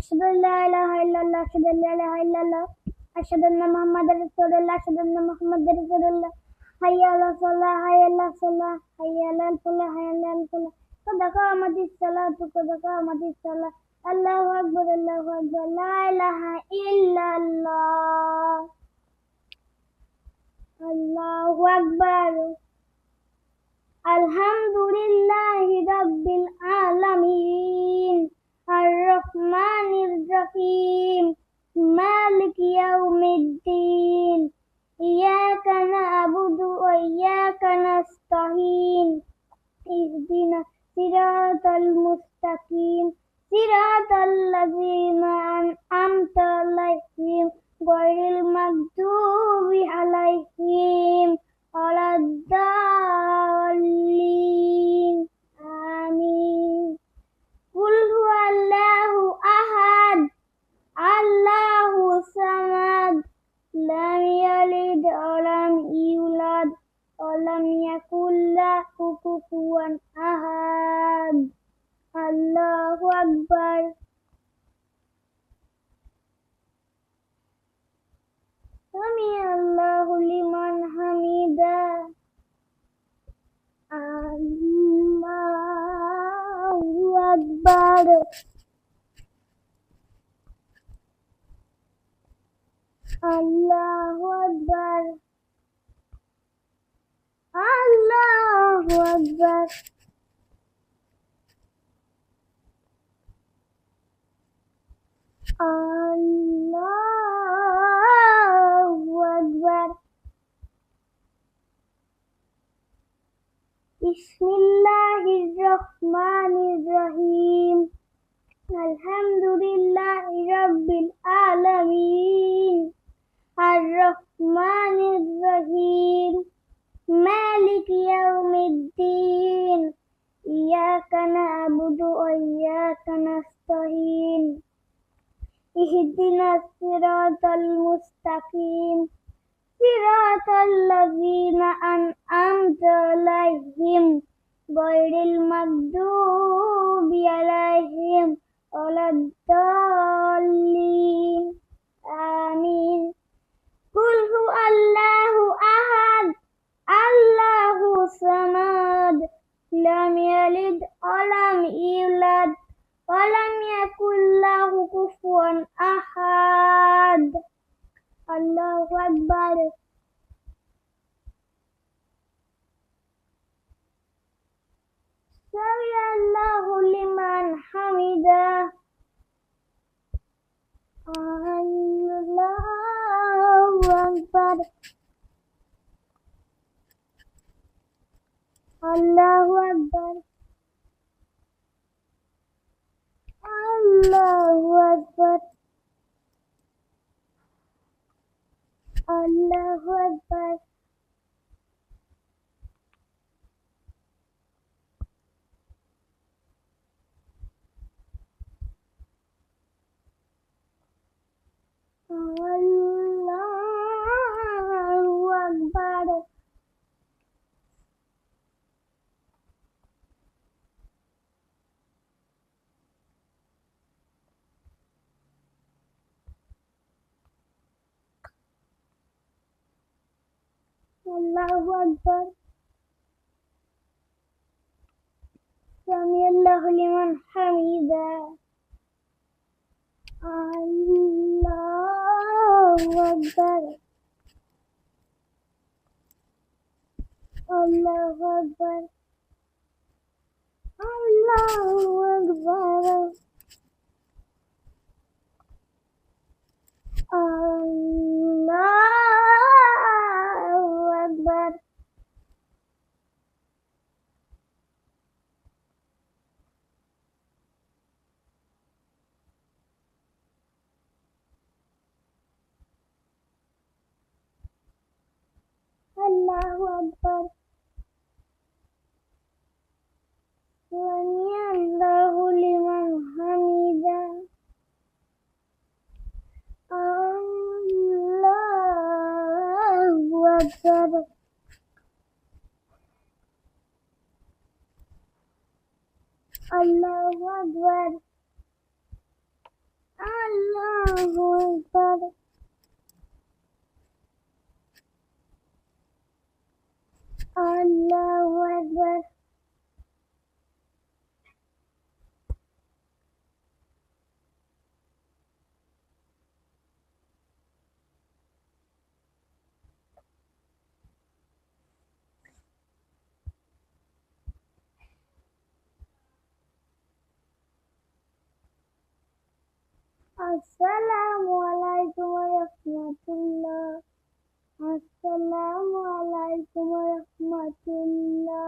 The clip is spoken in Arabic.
أشهد أن لا إله إلا الله أشهد أن لا إله إلا الله أشهد أن محمدا رسول الله أشهد أن محمدا رسول الله حي على الصلاة حي على الصلاة حي على الفلاح حي على الفلاح قد قامت الصلاة قد قامت الصلاة الله أكبر الله أكبر لا إله إلا الله الله أكبر الحمد لله رب العالمين الرحمن الرحيم مالك يوم الدين إياك نعبد وإياك نستعين اهدنا الصراط المستقيم صراط الذين أنعمت عليهم غير المغضوب عليهم ولا الضالين آمين قل هو الله أحد الله الصمد لم يلد ولم يولد ولم يكن له كفوا أحد الله أكبر سمع الله لمن حمده الله أكبر الله أكبر الله أكبر الله أكبر بسم الله الرحمن الرحيم الحمد لله رب العالمين الرحمن الرحيم مالك يوم الدين إياك نعبد وإياك نستعين اهدنا الصراط المستقيم صراط الذين أنعمت عليهم غير المغضوب عليهم ولا الضالين آمين قل هو الله أحد الله الصمد لم يلد ولم يولد ولم يكن له كفوا أحد الله أكبر سمع الله لمن حمده الله أكبر الله أكبر الله أكبر الله أكبر الله أكبر الله أكبر سمع الله لمن حمده الله أكبر الله أكبر الله أكبر الله أكبر الله أكبر سمع الله لمن حمده الله أكبر الله أكبر আল্লাহু আকবার। আল্লাহু আকবার। আসসালামু আলাইকুম ওয়া রাহমাতুল্লাহ। আসসালামু আলাইকুম ওয়া রাহমাতুল্লাহ।